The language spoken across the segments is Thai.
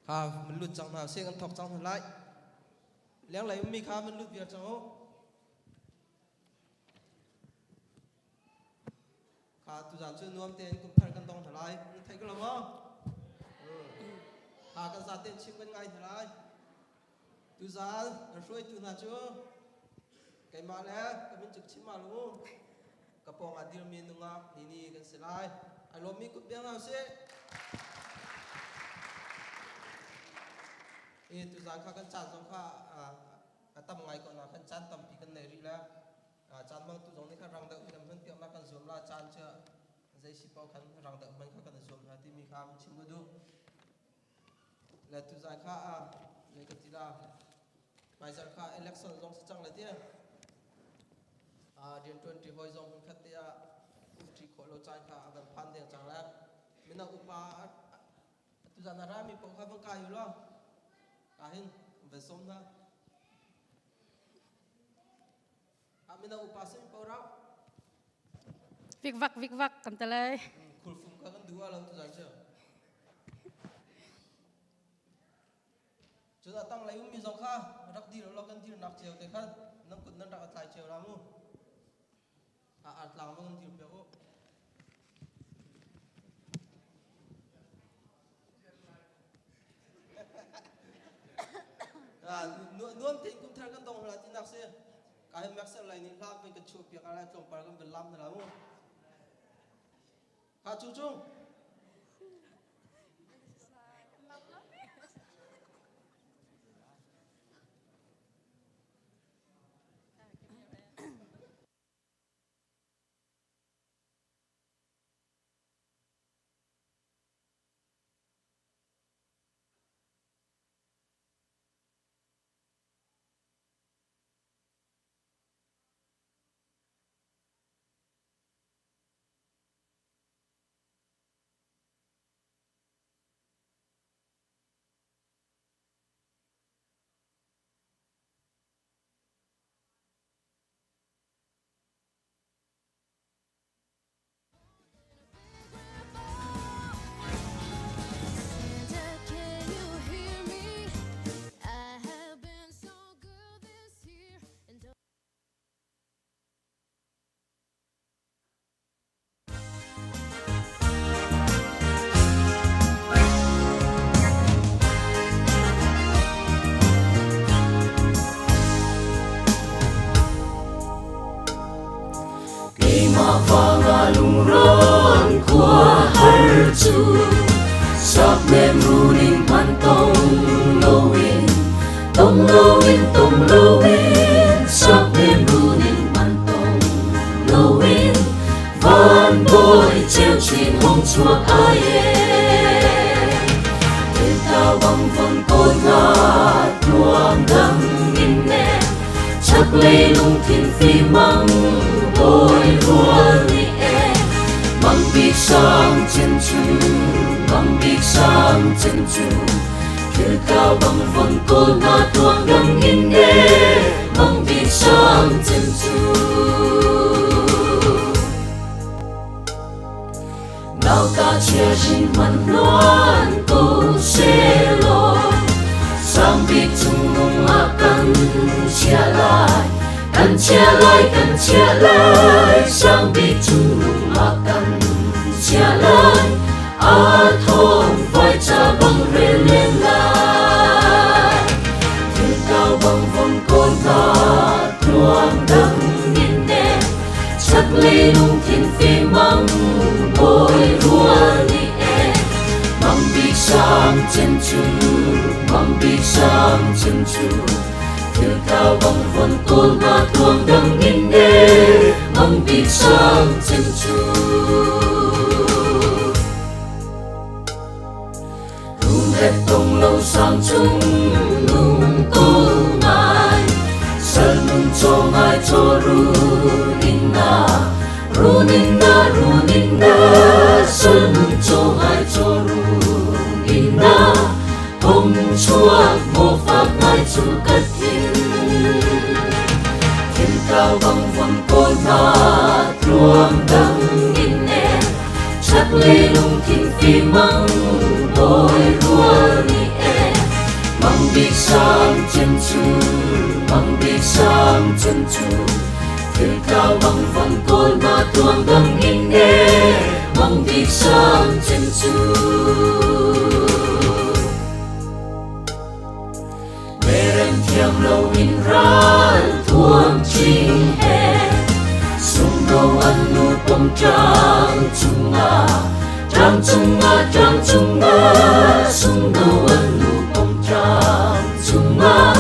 mình lụt chẳng nào xe ăn thọc chẳng thật lại lén lấy mi mình lụt việc cháu tu giản chưa nuông tiền cũng thay căn tông thật lại thấy cái lòng không căn giá tiền chim bên ngay thật lại tu giản rồi tu nào chưa cái mà nè cái mình trực chim mà luôn cái phong anh đi mình nung à ini cái sẽ lại anh lo mi cũng biết nào sẽ tu giản khá căn chán giống khá tầm ngày còn là căn chán tầm thì căn này đi là chán mang tu giống này khá răng đỡ mình vẫn tiệm là căn zoom là chán chưa dây ship bao khăn răng đỡ mình khá căn zoom là tìm mi khá mình chim có đủ là tu giản khá này cái gì là bây giờ khá election giống chẳng là thế điện 20 hồi giống khát tia chỉ có lâu trái khá gần phan tiền chẳng là mình nào upa tu giản là mi phong khá phong cài rồi lo hin về sông ra mình đâu upa sinh bao rau vik vak kan talai khul phum ka kan dua lang tu jang chưa chúng ta tăng lấy mi dòng kha rắc đi lo kan thi nạp chiều thế khăn nông cụt nông rắc lại chiều lắm mu làm con thi béo nuông thì cũng theo căn đồng là tin nạp xe cái mắc sẽ lại nên làm với cái chụp việcอะไรtrong bài công việc làm thế nào không? Chú chung. Lungron của har chu sắp mềm ruling man tông lowin sắp mềm ruling man tông lowin van boy treo chuyện hong chuộc ai để tao băng vần côi ngạt luang đắng in nè chắc lấy lung thiên phi măng bồi ruộng mang biết sang chân chu kêu cao bằng vần cô na tuang đắng in nè mang biết sang chân chu nào ta chiarin man loan cô sẽ lo sang biết chung nung akan chia lại sang biết chung nung akan chia lại thong vai cha băng rê lên lại thế cao bằng vòng côn ta luang đắng in nè chắc lấy lung thiên phi măng bồi rùa ni mang biết sang chân chu thế cao bằng vòng côn ta luang đắng in nè mang biết sang chân chu hết tông lâu sang chung nung cô ngài sơn nung cho ngài cho runinna sơn nung cho ngài cho runinna hồng chúa mô pháp ngài chủ cất thiên cao bằng vòng côn ta luang đắng in nè chắc lấy lung thiên phi măng bồi rùa ni bị sang chân chu mong bị sang chân chu từ cao bằng vòng côn mà tuồng đâm in nê mong bị sang chân chu beren thiam lâu in ran tuồng chinh hè sung đâu ăn nu bông trang chung nga trang chung nga trang chung nga sung đâu ăn nu bông trang chung nga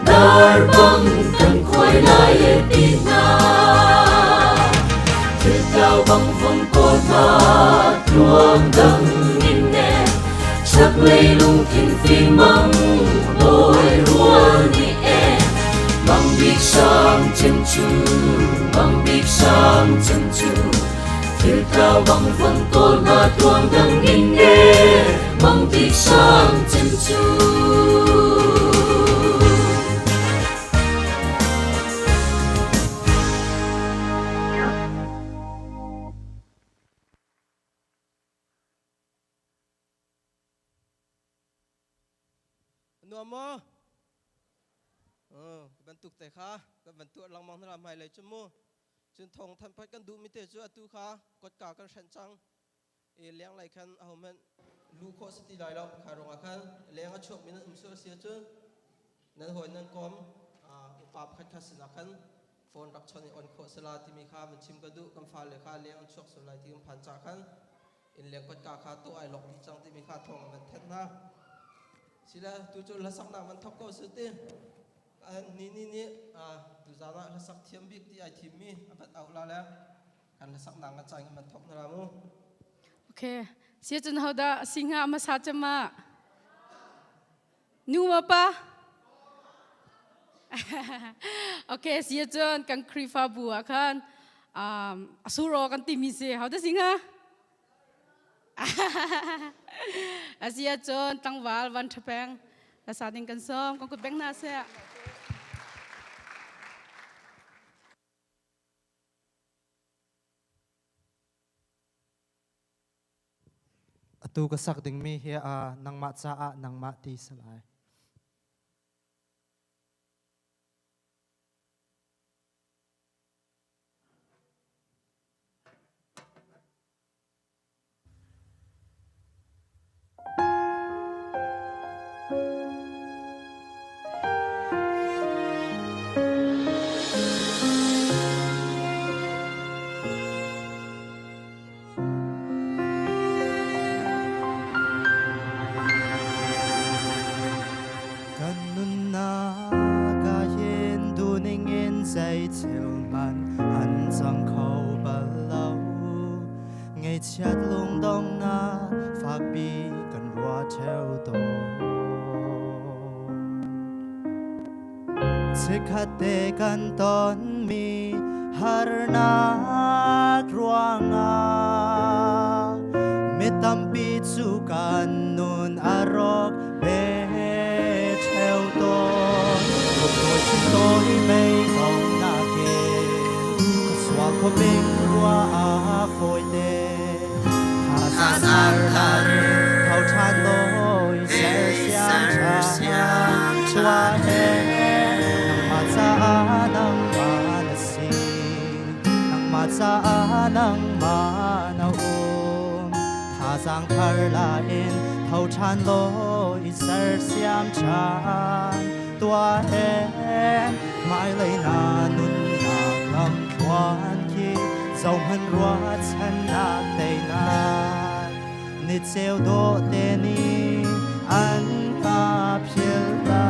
dar bang kan khoi lai e ti na từ cao băng vòng cột mà tuồng đâm in nè chắc lấy lung thiên phi mong bồi ruộng đi e mong biết sang chân chu mong biết sang chân chu từ cao băng vòng cột mà tuồng đâm in nè mong biết sang chân chuนัวมอบรรทุกแต่ข้าก็บรรทุกลังมองทำไมเลยชั่วโมงจนทองทันพัดกันดูมิเตจูอตุข้ากดกากันฉันจังเลี้ยงไรคันเอามันลูกโคสติไลเราขารองคันเลี้ยงชกมินอุ้มเสือเสียจนนั่นหอยนั่นกอมอุปาขัดขัดสินะคันโฟนรักชนอ่อนโคสลาที่มีข้ามันชิมกระดูกกันฟ้าเลยข้าเลี้ยงชกสุดไรที่มันผ่านจากคันเลี้ยงกดกาข้าตัวไอหลอกที่จังที่มีข้าทองมันเท็ดนะสิละตุจุลสักนามันทับก็สุดที่นี่ตุจานะละสักเทียมบิ๊กที่ไอทีมีอันเอาละแล้วกันละสักนางกันใจกันมันทับนะมูโอเคเสียจนเขาได้สิงหามาสาจะมานูมาปะโอเคเสียจนกันครีฟาบัวกันสุโรกันติมิเซเขาได้สิงหาอาเซียจนตั้งวาลวันทแปงและสาธิตกันซ้อมกองกุดแบงนาเสียตูก็สักดึงมีเฮียนังมาจ้านังมาตีสลายใจเที่ยวมันหันจังเขาบาเล่าไงเช็ดลงดองนาฝากปีกันรัวเท่าโตจะขัดเตกันตอนมีหาร์นักรัวงาไม่ตำปีจูกันนุนอารอกเบเท่าโตตัวฉันโตไม่ต้องนาเกก็สวาก็เป็นรัวอาคอยเดหาสารหาเขาทานลอยเสียเสียงชัวเฮนังมาจ้านังมานาสินังมาจ้านังมานาโอมถ้าสังขารลาเอ็นเขาทานลอยเสียงชานตัวเองไม่เลยนานุนนาลำควานคิดเจ้ามันรัวฉันนาเตนานิดเซลโดเตนีอันกาเพียลา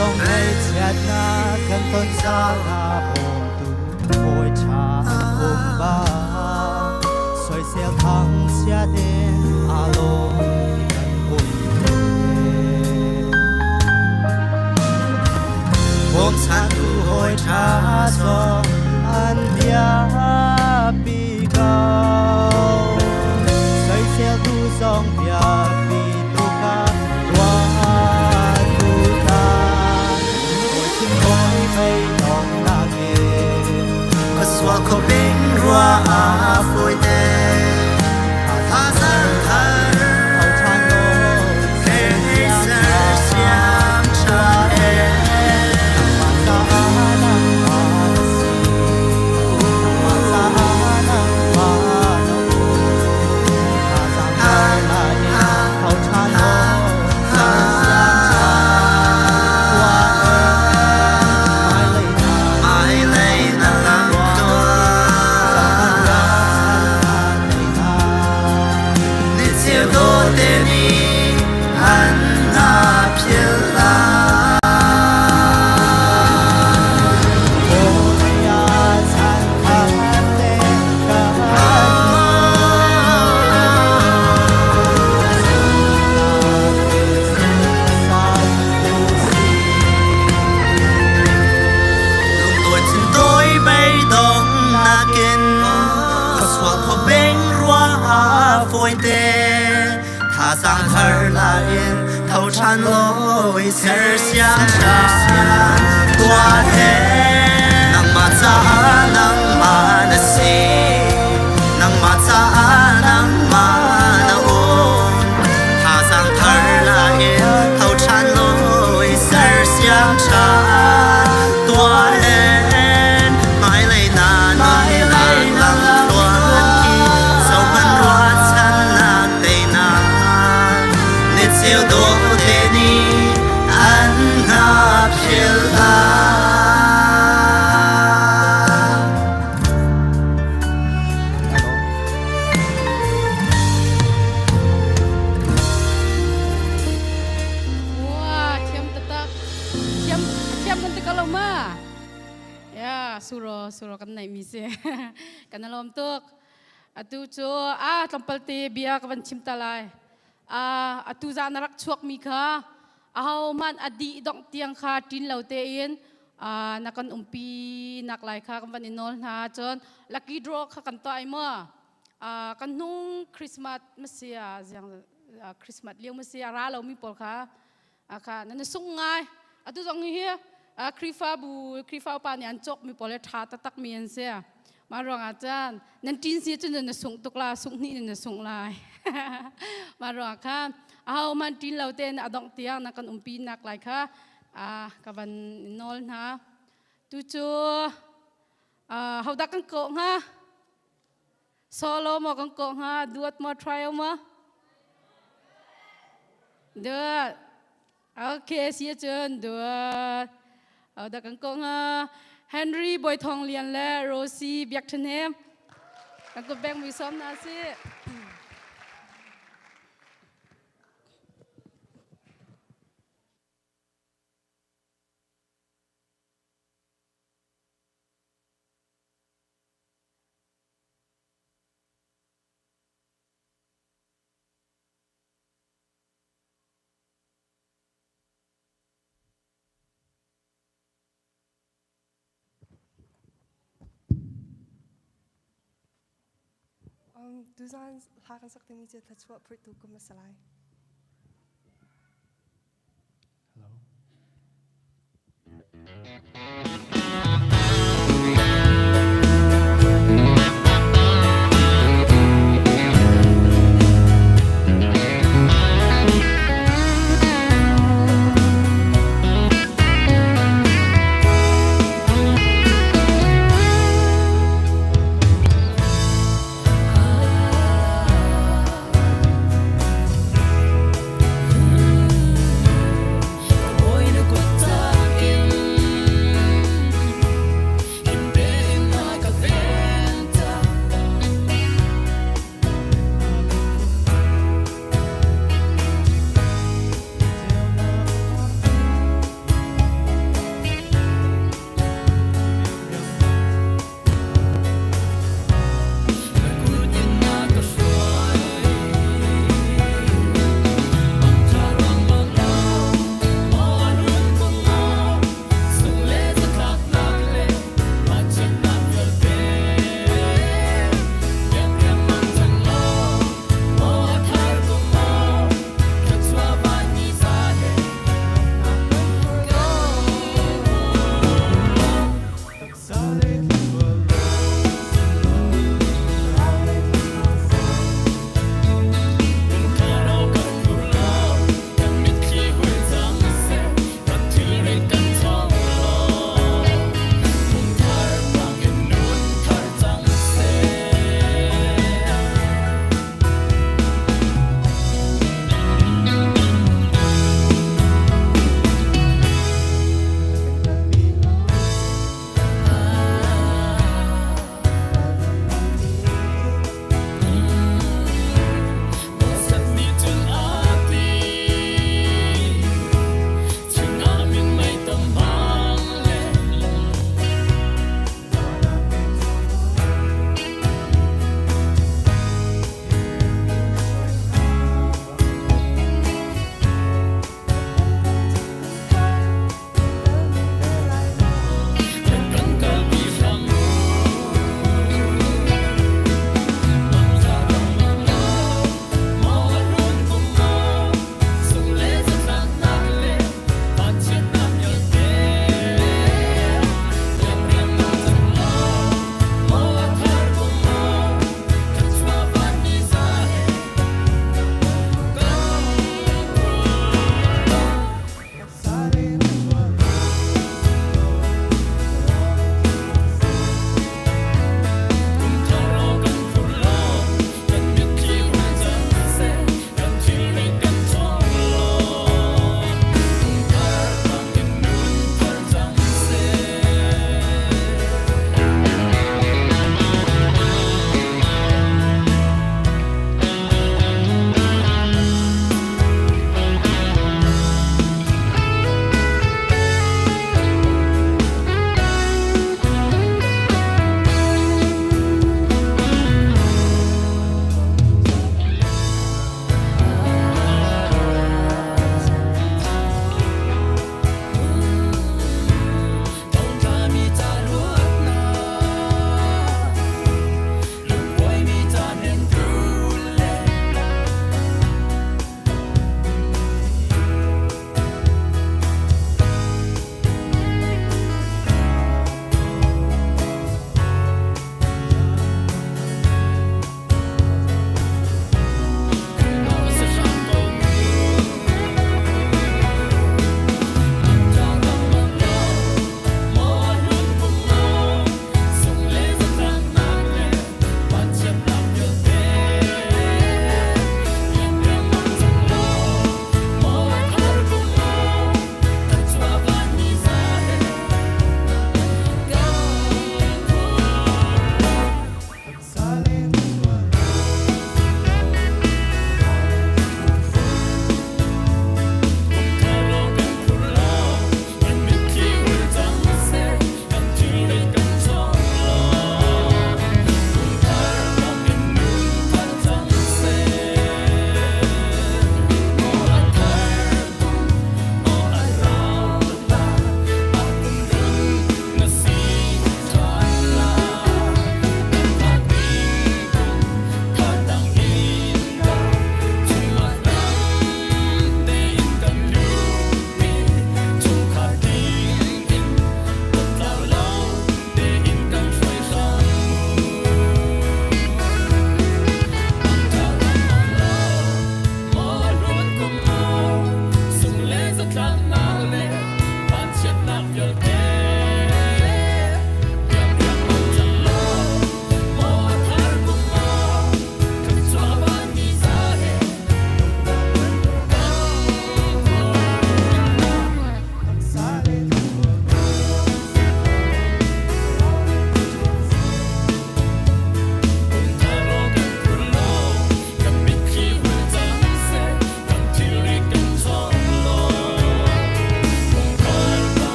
ต้องให้เช็ดหน้ากันต้นสาลาโอมตูโอยชาโอมบ้าสวยเสียทั้งเสียเด่นอารมณ์กันบุญผมฉันดูโอยชาสองอันเบียปีเก่าสวยเสียดูสองเบียปี他桑特儿拉因头缠落丝儿相缠多黑能马扎能马那西能马扎能马那乌他桑特儿拉因头缠落丝儿相缠多黑yêu đô thế ni anh na phiền la wah thiam tatak thiam nanti kalau ma ya suro kan naik mise kan lom tuk atu cho tampal te bia kawan cimtalai atu za narak chuak mi kha ahau man adi dong tiang kha tin lo te in nakan umpi nak lai kha kan van inol na chon lucky draw kha kan to ai ma kan nung christmas masia jang christmas liang masia ra lo mi pol kha kha nan sung ngai atu jong hi krifa pa ni an chok mi pol tha ta tak mi an seมารองอาจารย์นั่นจีนเสียจนจะส่งตุกลาส่งนี่จะส่งลายมารองค่ะเอามันจีนเราเต้นอดองเตียงนักกันปีนักหลายค่ะกับวันนอลนะตูจูเขาดักกันโกงฮะโซโลมากันโกงฮะดูดมาทริอัลมาเดือดโอเคเสียจนเดือดเอาดักกันโกงฮะHenry บอยทองเลียนและโรซี่เบียกเทเนมแล้วก็แบ่งวิซ้อมนาซิ Duzan hakan sakti mi je tachwa pertu ko masalai.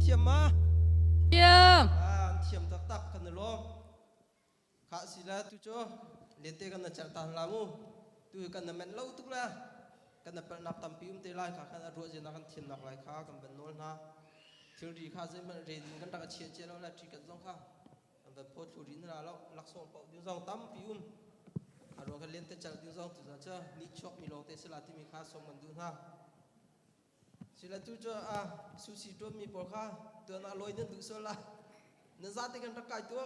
ทียมมา เยี่ยม เทียมตักตักกันลงข้าสิละตุโจเลียนเตกันจัดตานลามูตุกันแม่นเล่าตุกละกันเป็นนับตัมพิมเตลายข้ากันรัวเจนักกันเทียนนักไหลข้ากันเป็นโนนนะทีรีข้าจะมันเรียนกันตักเชียเจแล้วละทีกันสองข้ากันเป็นพอทุรินละแล้วลักษณะเป่าดิ้งสองตัมพิมอารมณ์กันเลียนเตจัดดิ้งสองตุจ้าเจ้านิชกมีลงเตสลาที่มีข้าสองมันดูนะสิละตุโจสุสิตัวมีปอข้าตัวน่าลอยนั่นตุโซละนั่นซาติกันตะไคร้ตัว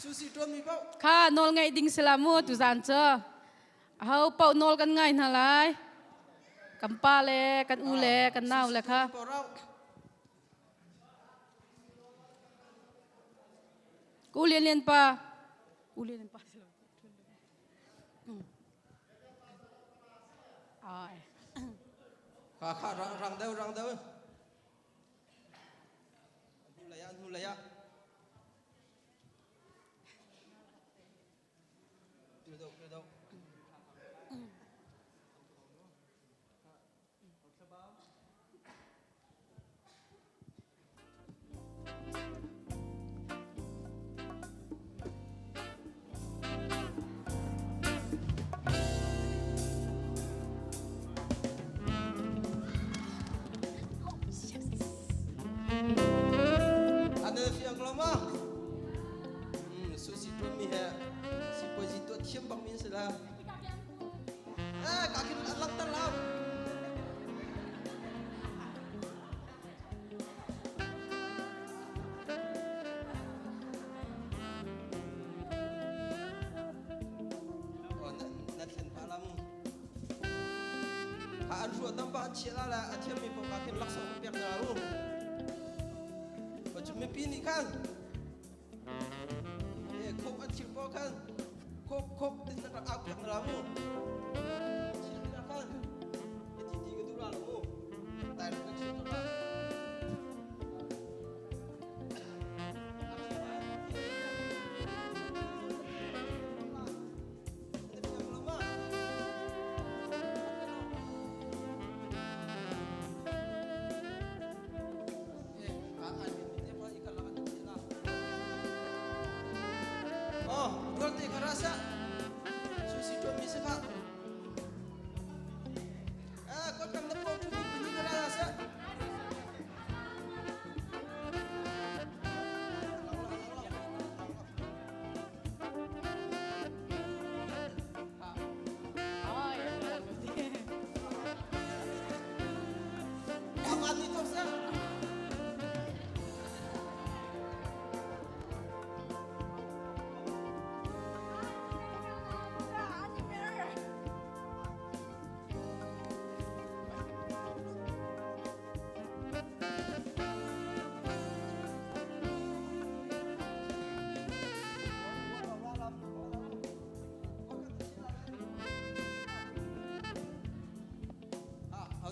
สุสิตัวมีเปล่า ข้านอนไงดิ่งสลามูตุสันเจอเฮาเป่านอนกันไงน่ะไรกันป้าเลกันอูเลกันน่าวเลยค่ะกูเรียนป่ะกูเรียนป่ะข้ารังเดานูเลยะดู Ada siang kelama. Susi tu mi ha. Si pozi tu tiam bang min selah. Kaki lang terlam. Oh, nak sen palamu. Haan suat tampak cila lah. Tiam mi pun kaki laksa piak dalu. Cuma pini kan, kop acil po kan, kop di sana aku yang lamu, acil tidak kan, itu tiga dulu lamu, tarik kecil tu lah. Oh, betul tu kau rasa susi tu misi kak. Kau kan lepas tu ni kau rasa. Apa ni tu sah?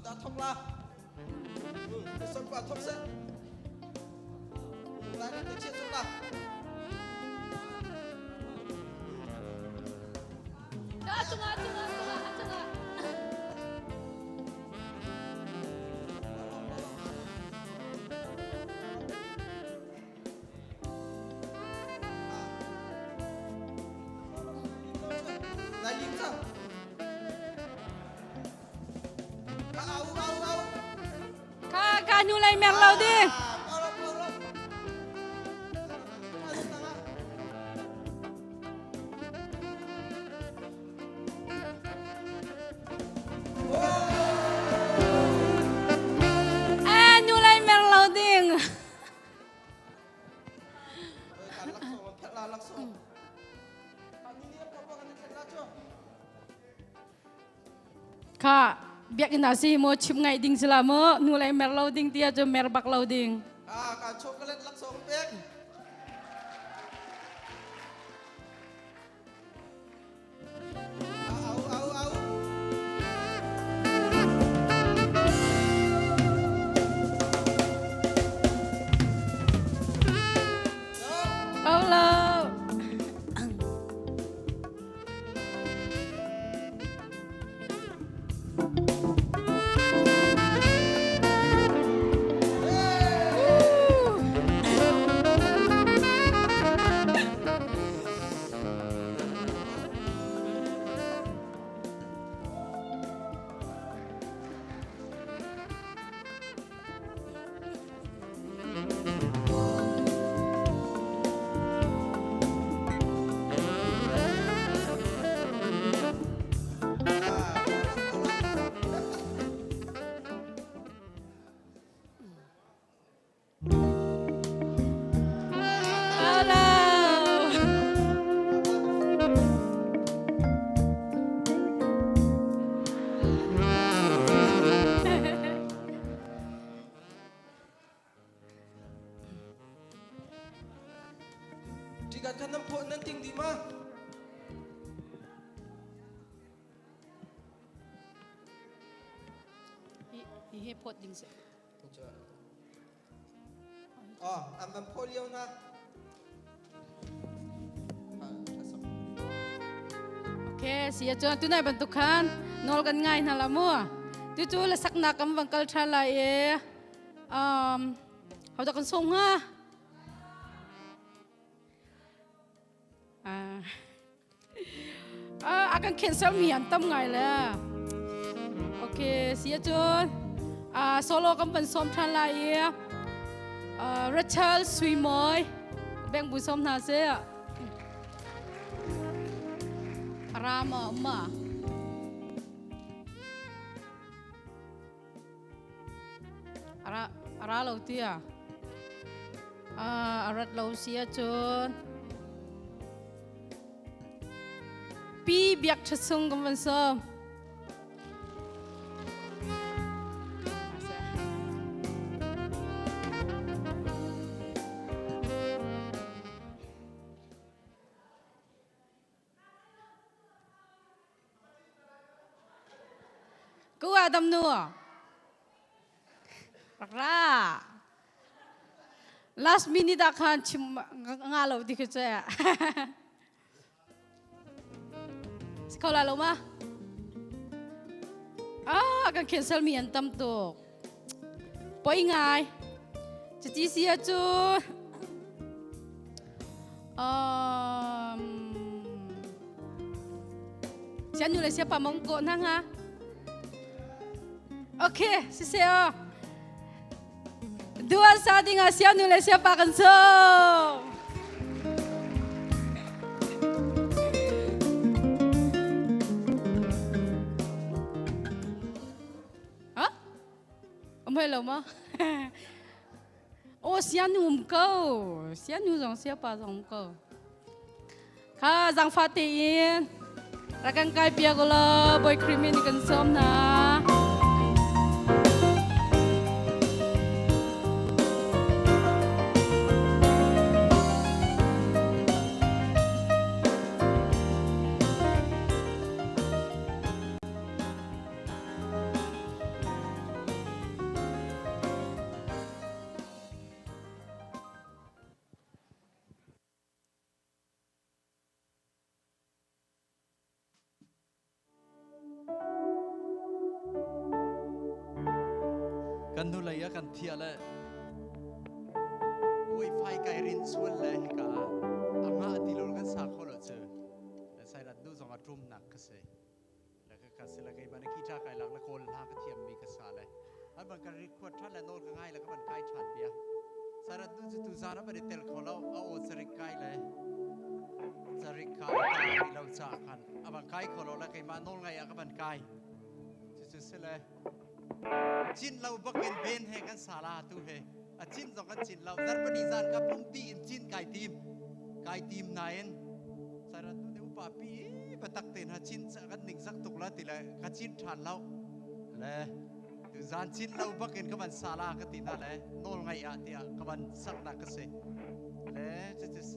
Đã thông la, sân qua thông sẽ, lại đi tới chuyện thông la. Tengah. Lại đi sao? Kak nyulai mer lau di. Nyulai mer lau ding. Kak, biar nasi mau cium ngai ding selama nulai mer lau ding dia je mer bak lau ding. Kak coklat langsung pek. Allah. ที่ให้พดดิงเส อ๋ออันเป็นโพเลียวนะโอเคเสียจวนตุนายบรรทุกคันนอลกันง่ายนั่นละมั่วจู่ๆเลยสักนักกำวังกัลชาลายเขาจะกันส่งฮะakan cancel mi antam ngai la okay sia chon solo kam pan som than la ye Rachel Sui Moi beng bu som na se Rama ma ara lo tia arat lo sia chon pi biak chasung kam van som ku adam nu ra last minute akan chim ngalo dikhe sekolah lo mah akan cancel mi antam tu poi ngai jadi sia chu sian nu le siapa mongko nang ha okay siseo dua saat ingat sian nu le siapa kan soไม่หรอมะโอ้เสียนุ่มก็เสียนุ่มสองเสียป่าสองก็ข้าจังฟาตีนรักกันไกลเปียกเลยบอยครีมนี่กันซ้อมนะกันนู่นเลยกันเทียเลยโอ้ยไฟไก่รินส่วนเลยกะอาม่าตีโลกันสักคนละเจอแล้วใส่รัดดูสองอัดรุ่มหนักก็เสร็จแล้วก็กัดเสร็จแล้วก็มันขี้จ้าไก่หลักละคนลากระเทียมมีกระสาเลยอันมันการริดขวดท่านและโน้ตก็ง่ายแล้วก็มันไก่ฉันเบียใส่รัดดูจะตูซานะไม่ได้เตลของเราเอาโอสริกไก่เลยสริกไก่เราจากกันอันมันไก่ของเราแล้วก็มาโน้ตไงอ่ะก็มันไก่จะเสร็จเลยจินเราบักเป็นเบนให้กันสาราตูเฮจินสองกันจินเราแต่ปฏิญาณกับพุ่งตีนจินไก่ทีมไหนสาราตูเดี๋ยวป่าปีปตักเตนหาจินสักกันหนึ่งสักตุกละติเลยกันจินทานเราเลยตูจานจินเราบักเป็นกับมันสารากันติน่าเลยโน่นไงอ่ะที่กับมันสักนักกันเสเลยจะเส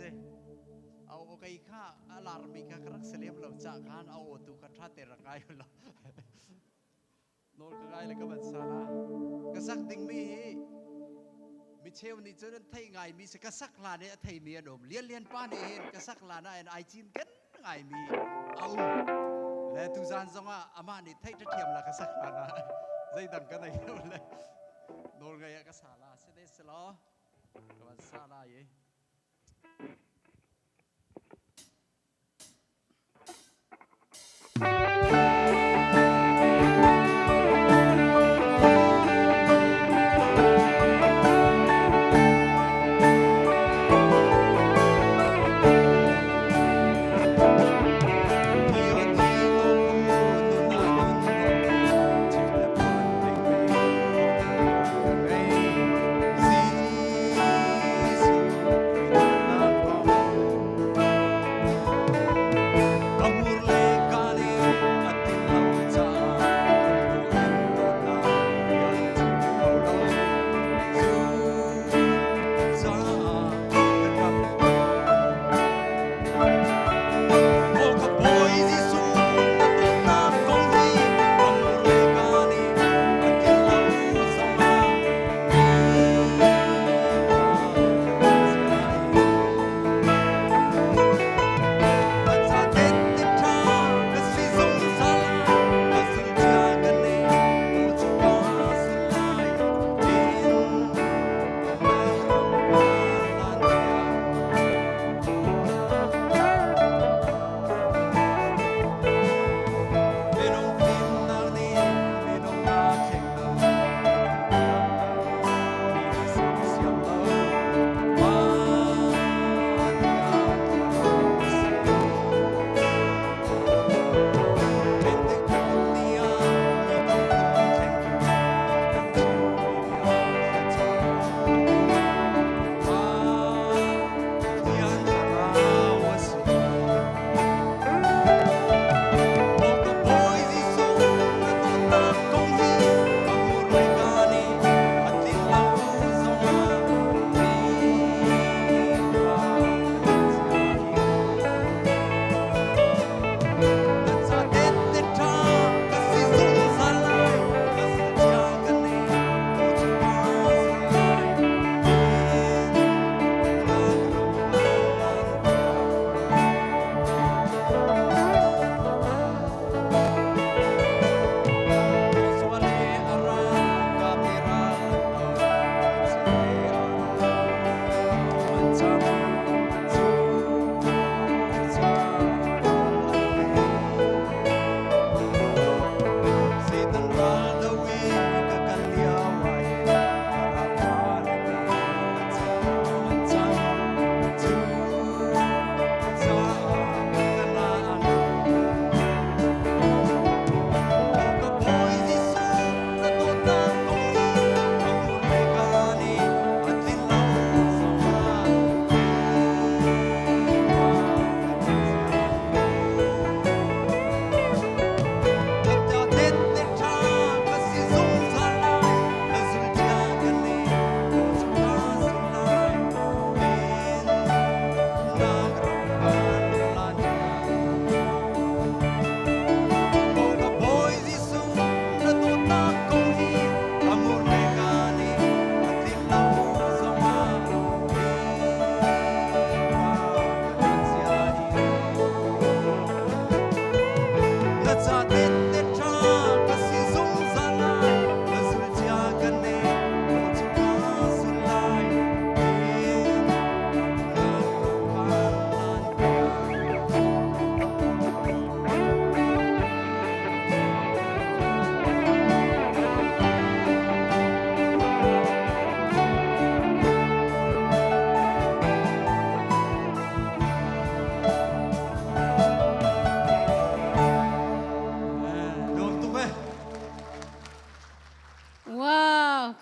เอาโอเคข้าอาลาร์มีการรักเสลียมเราจากการเอาตุกทัดเตระกายเราโน้ตก็ไงเลยก็มันสาระก็สักดิ่งมีเชลนี่เจอนั้นไทยไงมีสักสักลาเนี่ยไทยมีอารมณ์เลี้ยนป้าเนี่ยก็สักลาเนี่ยไอจีนกันไงมีเอาแล้วทุจานสงะอามานี่ไทยจะเทียมละก็สักลานะใจดังกันไหนเลยโน้ตไงก็สาระเสด็จสลอก็มันสาระยี่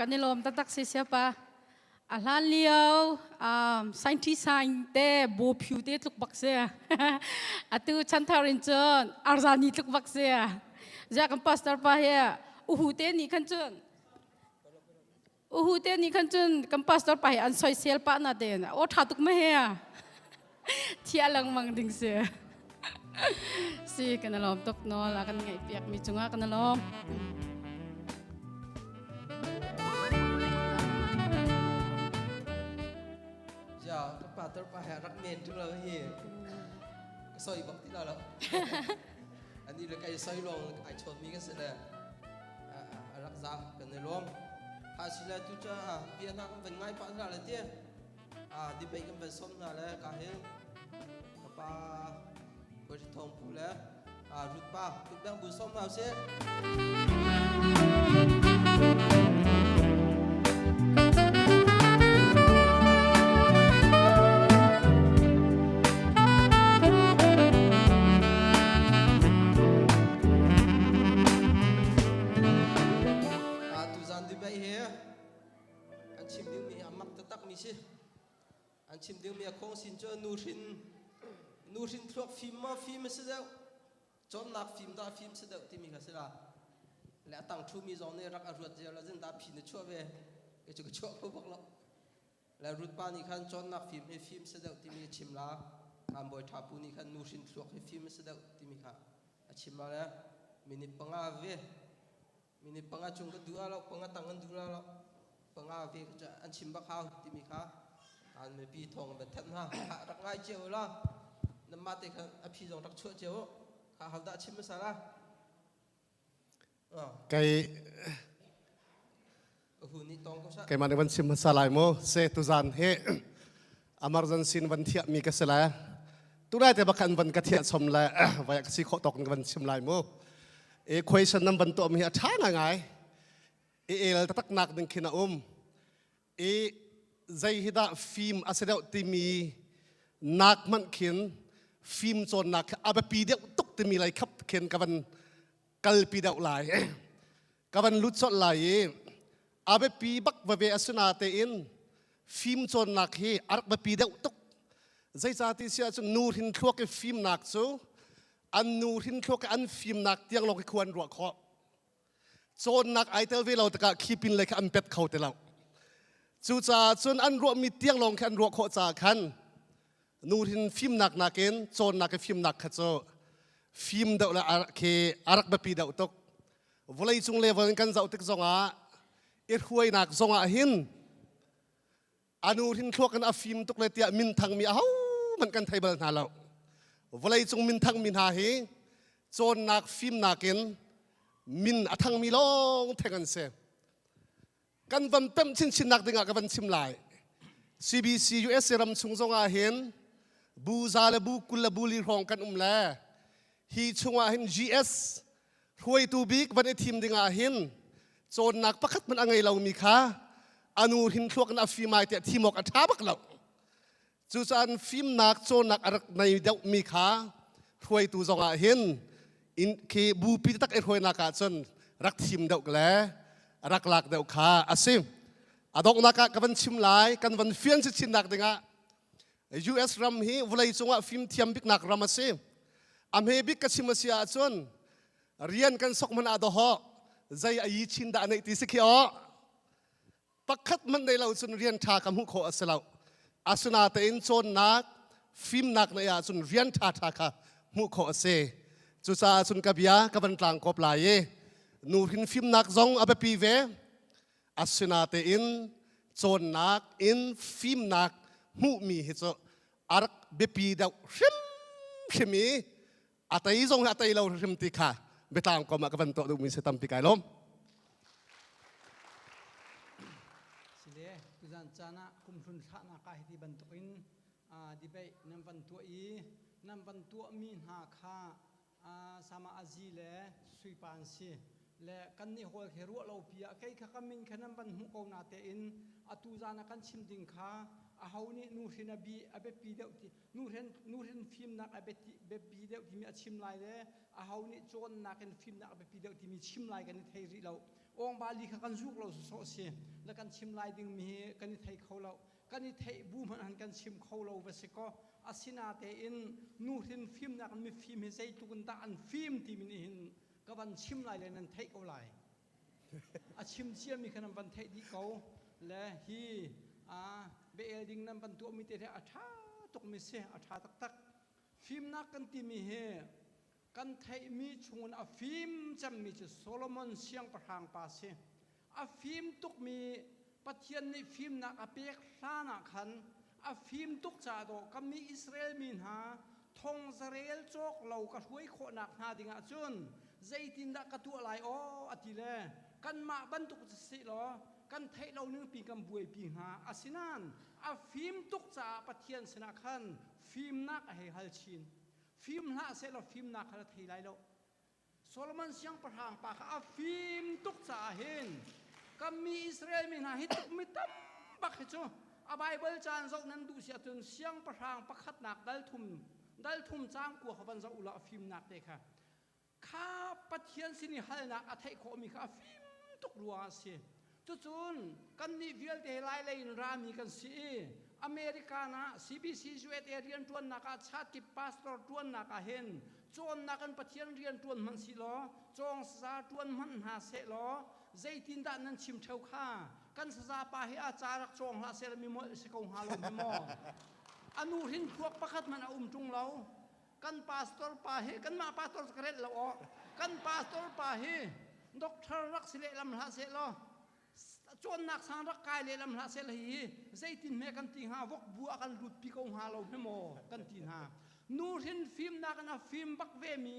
กันนี่ลมตักเสียปะอาลานเลี้ยวscientist เต้บูพิวเต้ทุกบักเสียอะตูฉันทารินจนอาร์ซานีทุกบักเสียจากกันพาสตอร์ปะเฮียหูเต้นี่ขันจนหูเต้นี่ขันจนกันพาสตอร์ปะเฮียอันซอยเซลปะนาเต้นะโอ้ท่าตุกไม่เฮียเที่ยลังมังดิงเสียสิกันนั่นลมตกนอนแล้วกันไงเปียกมีจุงอ่ะกันนั่นลมจ้าก็ปาตร์ไปหารักเมนทุกเราเฮียซอยบอกที่เราแล้วอันนี้เราใครซอยลงไอชนมีกันเสร็จแล้วรักษากันในรวมหาสิแล้วทุกจ้าเบียร์นักเป็นไงปะนั่นแหละเตี้ยดีไปกันเป็นส้มนั่นแหละกันเห็นกับป้าบริทองผู้แล้วรุดป้าทุกดังบุญส้มเอาเสียอันชิมดิ้งมีคงสินเจอนูรินทรวกฟิล์มฟิล์มเสด็จจนนักฟิล์มตาฟิล์มเสด็จที่มีกันเสียและตั้งชูมีจงเนี่ยรักอรุณเจริญจึงตาพินชั่วเวก็จะชั่วเขาบอกแล้วและรุดปานี่ขันจนนักฟิล์มให้ฟิล์มเสด็จที่มีชิมลาการบอยทับปูนี่ขันนูรินทรวกให้ฟิล์มเสด็จที่มีค่ะชิมลาแล้วมินิปังอาเวมินิปังอาจงก็ดูแล้วปังอาตั้งกันดูแล้วปังอาเวก็จะอันชิมบักข้าวที่มีค่ะอันไม่ปีทองแบบท่านฮะรักง่ายเจียวละน้ำมาติกันอภิจงรักชั่วเจียวข้าหาได้ชิมไม่สาระไก่หูนี่ตองก็ใช่ไก่มาในวันชิมสลายโมเซตุจันเฮอามารจันซินวันเทียมีกษณะตุได้แต่บักันวันกเทียสมละวายกสิโคตกวันชิมลายโมquestion นั้นวันตัวมีอัฐาง่ายเราตักนักหนึ่งขินาใจฮิดาฟิล์มอาศัยที่มีนักมันเขียนฟิล์มจนนักอาบปีเดียวตุกที่มีอะไรขับเขียนกับมันกัลปีเดียวไหลกับมันลุดสดไหลอาบปีบักเวอสุนาเตอินฟิล์มจนนักเฮอาร์บปีเดียวตุกใจจ่าที่เสียจนนูรินครัวกับฟิล์มนักซูอันนูรินครัวกับอันฟิล์มนักเตียงลงควรรัวคอจนนักไอเตลเวลาตะกะคีปินเลยกับอันเป็ดเขาเตลาจู่จ้าจนอันรัวมีเตียงลงขันรัวโคจ่าขันนูรินฟิล์มนักนักเองจนนักฟิล์มนักขัดโจฟิล์มเดาละเคอารักแบบปีเดาตกวลัยจุงเลวันกันเจ้าตึกจงอาหวยนักจงอาหินอนูรินครัวกันอาฟิล์มตกเลยเตียมินทังมีอ้าวมันกันไทยบ้านเราวลัยจุงมินทังมินหาเฮจนนักฟิล์มนักเองมินอัทังมีลงแทงกันเสกันวันเต็มชินนักดึงกันวันชิมลาย CBC US รำชุงจงอาเห็นบูซาเลบูกุลบูลีรองกันแลฮีชุงอาเห็น GS รวยตูบิกวันไอทีมดึงอาเห็นโจนนักประคัดมันอะไรเรามีค่ะอนุหินครัวกันอาฟิมาเตะทีมอกอัฐาบักเราจู่จานฟิล์มนักโจนนักอะไรในเดามีค่ะรวยตูจงอาเห็นอินเคบูปีตักรวยนักจนรักทีมเดาแลรักหลักเดาขาอาซิมอดอกนักกันวันชิมลายกันวันฟินชินนักดึงUS รำฮีวลัยจงว่าฟิล์มเทียมบิกนักรำมาซิอเมบิกกัชิมเสียจนเรียนกันสกมันอาดฮอใจอายิชินดาในที่สิขีอ๋อปักขัดมันในเราจนเรียนทากำหุโคอัสลาอาสนาเตอินจนนักฟิล์มนักในอาจนเรียนทาคามุโคอัสเซจุซาจนกับยากับวันกลางกบลายนูรินฟิล์มนักจงอาเบปีเวอาสนาเตอินจนนักอินฟิล์มนักมุมีเหตุอาร์เบปีดาวชิมีอาตัยจงอาตัยเราริมติค่ะเบตามก็มากับวันโตดูมีเสตัมปิกายลมสิเลกุจันจานะคุมทุนท่านาคาฮิติบันตุกินดิเบนำบันตัวอีนำบันตัวมีหาคาสามาอาจีเลสุยปานซีและกันนี่หัวเขรัวเราเปียใครข้าก็มินขนำบันหุกเอานาเตอินอตูจานะกันชิมดิงคาอาเขานี่นูรินอบีอเบปีเดียวที่นูรินฟิล์มนักอเบปีเดียวที่มีชิมลายเลยอาเขานี่โจนนักกันฟิล์มนักอเบปีเดียวที่มีชิมลายกันในไทยเรา องบาลีกันจุกเราโซเสียแล้วกันชิมลายดึงมีกันนี่ไทยเขาเรากันนี่ไทยบูมันหันกันชิมเขาเราไปสิก็อาศินาเตอินนูหินฟิล์มนักมีฟิล์มให้ใจตุกันตาอันฟิล์มที่มีหินก็วันชิมลายเลยนั้นไทยเขาลายอาชิมเชียมีขนมบันไทยดีเขาและฮีเบลดิงนั้นบันตัวมีเตะอาชาตกมีเสียอาชาตักฟิล์มนักกันที่มีเฮกันไทยมีชงอาฟิล์มจำมีจะโซโลมอนเสียงประทางปาเสียอาฟิล์มตุกมีปะเทียนในฟิล์มนักอาเปียกซานักขันอาฟิล์มตุกจ่าโดก็มีอิสราเอลมีหาทงอิสราเอลโจกเราก็ช่วยโคนักหาดิงอาจุนใจตินดักกระตัวไหลอ๋ออติเลกันมาบรรทุกจะสิหรอกันไทยเราเนื้อปีกำบวยปีหาอาศินันอาฟิล์มตุกจ่าปะเทียนสนักขันฟิล์มนักให้ฮัลชินฟิล์มหน้าเสร็จแล้วฟิล์มนักฮัลไทยไรแล้วโซโลมอนเสียงประทางปากอาฟิล์มตุกจ่าเห็นก็มีอิสราเอลมีหาฮิตุมิตั้มบักเหจูอาไบเบิลจานจากนั้นดูเสียจนเสียงประทางประคัดหนักดัลทุ่มจ้างกลัวเขาบรรจุอุลาฟิล์มหนักเด็กค่ะข้าปะเทียนสินิฮัลนักอาไทยโคมีข้าฟิล์มตุกรัวเสียจุนกันนี่วิลเดลไลเลยรามีกันสิอเมริกานะ CBC ช่วยเรียนจวนนักชาติพาสตอร์จวนนักเห็นจวนนักกันปะเทียนเรียนจวนมันสิล้อจงซาจวนมันหาเสล้อใจตินด้านนั้นชิมเท่าข้ากันซาปาเฮอาจารักจงลาเซลมีมอสกงฮาลมีมออนุหินพวกประคัดมันจุงเรากันพาสตอร์ปาเฮกันมาพาสตอร์สเกรดเราอ๋อกันพาสตอร์ปาเฮด็อกเตอร์รักสิเลลำลาเซล้อจนนักสารกายเลยลำลาเซลฮีใจตินแม่กันตีหาวกบัวกันหลุดปีกงหาเราไม่โมกันตีหานูเห็นฟิล์มนักนะฟิล์มบักเวมี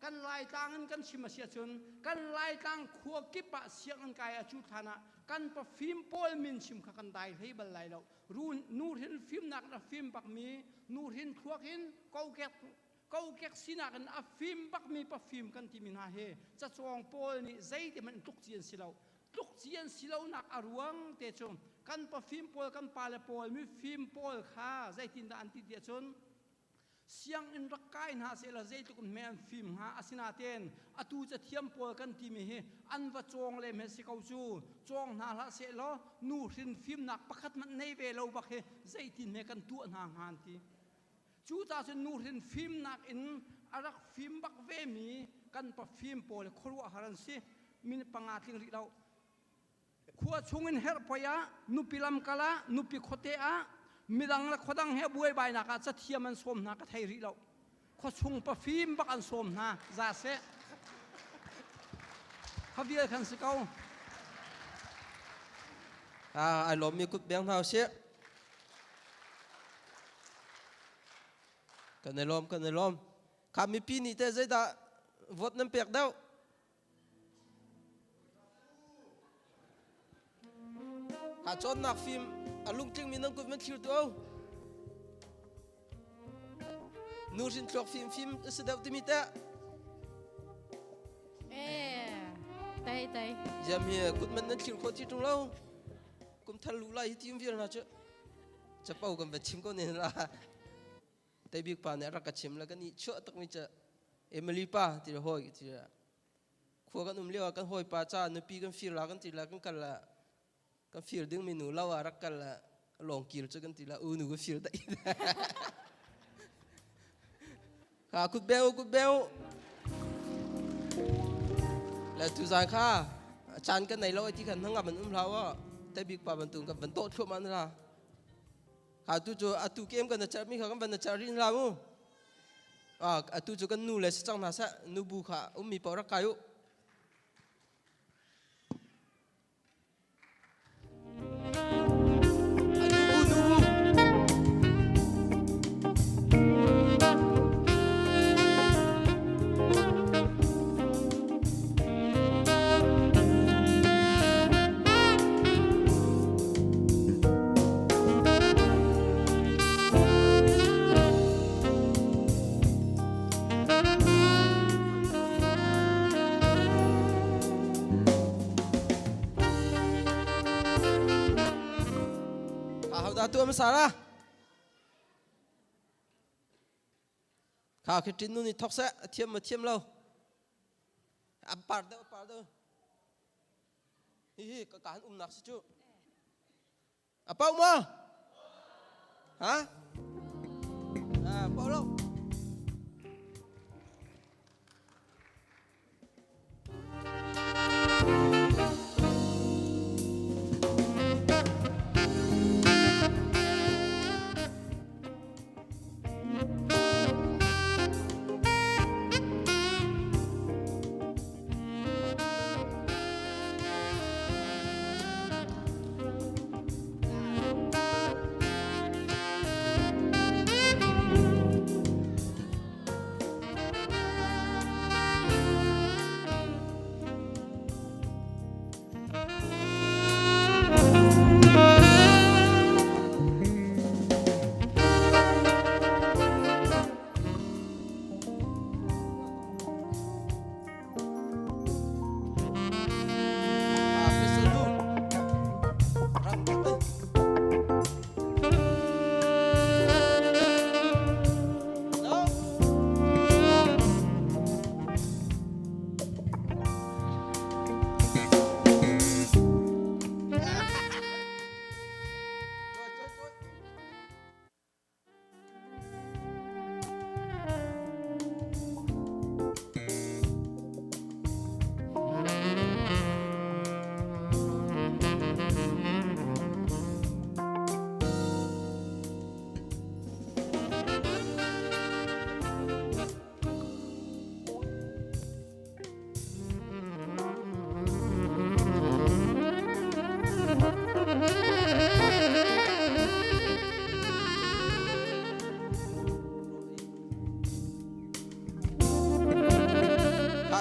กันลายต่างกันชิมาเสียชนกันลายต่างขัวกิปะเสียงกันกายจุธานะกันปะฟิล์มโพลมินชิมกันได้ให้บรรลัยเรารู้นูเห็นฟิล์มนักนะฟิล์มบักมีนูเห็นขัวกินเกาแกกสินักนะฟิล์มบักมีปะฟิล์มกันที่มินาเฮจะจองโพลนี่ใจที่มันตุกเจียนสิเราทุกเสียนสิเราหนักอรวงเตจงกันปะฟิล์มโพลกันปาเลโพลมีฟิล์มโพลข้าใจตินดาอันติเดียชนเสียงอินรักกายนาเสลาใจตุกแม่ฟิล์มหาอาศินาเตนอตูจะเทียมโพลกันที่มีเฮอันว่าจงเลยเมสิกาจูจงนาละเสลอนูรินฟิล์มหนักประคัดมันในเวลาบักเฮใจตินเมกันตัวหางหันทีจูตาจนนูรินฟิล์มหนักอินอารักฟิล์มบักเวมีกันปะฟิล์มโพลครัวฮารันซีมินปังอาทิงริเราขัวชงอินเฮร์พยานุปิลำกะละนุปิโคเตอะมิดังละขดังเฮบวยใบนักจะเทียมันสมนักไทยริเราขัวชงปะฟิล์มบักอันสมนะซาเซเขาเบียร์ขันสเกาไอ้หลอมมีกุดเบียงเท้าเสียกันในลมข้ามีปีนี้แต่ใจตาวดน้ำเปียกเด้อข้าจนนักฟิล์มอลุงจึงมีน้องกุดมันชิวตัวนูรินทรอกฟิล์มสุดเด็ดที่มีแต่ไตจะมีกุดมันนั่นชิวคนที่ตรงเรากุมทะลุไล่ที่ยุ่งเวียนนะจะเป่ากันแบบชิมก็เนี่ยละแต่บิ๊กป่าเนี่ยรักกับชิมแล้วก็นี่ชั่วตักมีจะเอมิลีป่าที่เราห้อยที่เราขัวกันเลี้ยวกันห้อยป่าจ้านุปีกันฟิลล์กันที่เรากันละกันฟิลดึงเมนูเล่ารักกันละลองกินจะกันทีละหนูก็ฟิลได้ข้ากุดเบลแล้วทุกอย่างข้าจานกันไหนเราไอ้ที่กันทั้งกับมันเราว่าแต่บิ๊กป่าบรรทุกกับ บรรโต๊ะทั่วมันละข้าtu kem kan nak cari kan nak cari lamu tu juga nulis cang nasa nubu kha umi pora kayuตัวมันสาระข้าคิดถึงนู่นนี่ทอกเสะเทียมเราปาดเด้อ hi ka kan nak si chu apa ma ha bao lâu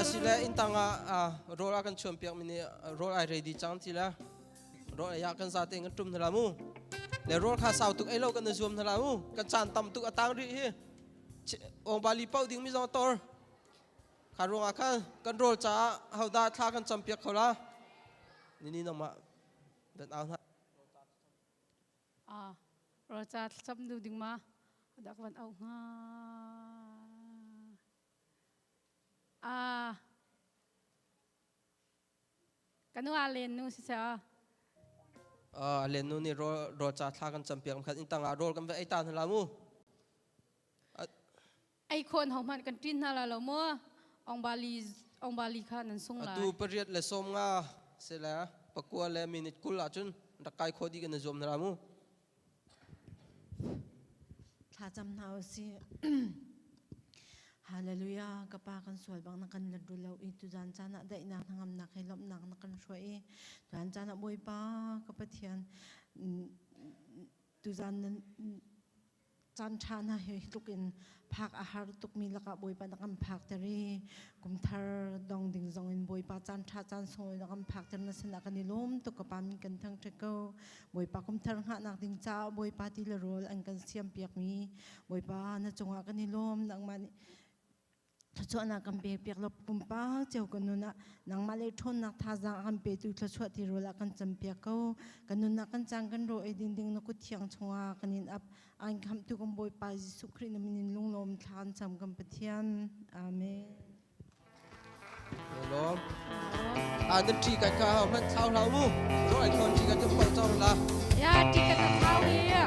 sila intanga role akan champion mini role ai ready chang tila role ya kan sa te ngan tum thalamu le role kha sau tuk ai lo kan zoom thalamu kan chan tam tuk atang ri hi ong bali pau ding mi zo tor kharung akan kan role cha hauda thla kan champion khola nini nama dan au rồi cha chăm du ding ma đã quan ao nga kanu alen nu si sa alen nu ni ro cha thla kan champion khat intanga role kan ve ai tan hala mu ai khon hom han kan tin na la lo mo ong bali kha nan sung la tu period le som nga sela pakua le minute kul la chun dakai khodi kan zom na muถ้าจำเอาสิฮาเลลูยากับปากันสวยบางนักกันละดูเราอีตุจานจานะได้นักทางอำนักให้ลบนักนักกันช่วยจานจานะบวยปากับปะเทียนตุจานนั้นจานชานะเฮตุกินผักอาหารตุกมีละกับบวยปานักกันผักเตรีกุมทาร์ดองดิ่งจงอินบวยปาจานชาจานสวยนักกันผักเตรีนัสนักกันนิลมตุกกับปามีกันทั้งเจ้าบวยปากุมทาร์หานักดิ่งจ้าบวยปาที่ละโรลอันกันเสียมเปียกมีบวยปาณจงอากันนิลมนักมันช่วยนักกันเปียกลบกุมป้าเจ้ากันนุนะนังมาเลยทนนักท่าจางกันเปียตุช่วยที่รู้ละกันจำเปียกเขากันนุนักกันจางกันโรยดิ่งนักกุเทียงชงอากันนินอับอันคำตุกันบอยปาจิสุครินมินินลุงลมทานจำกันปะเทียนอาเมนลมนั่นทีกันข้าวมันเช้าเรามูรอยคนทีกันจะปล่อยเจ้าละya tiket tahu ya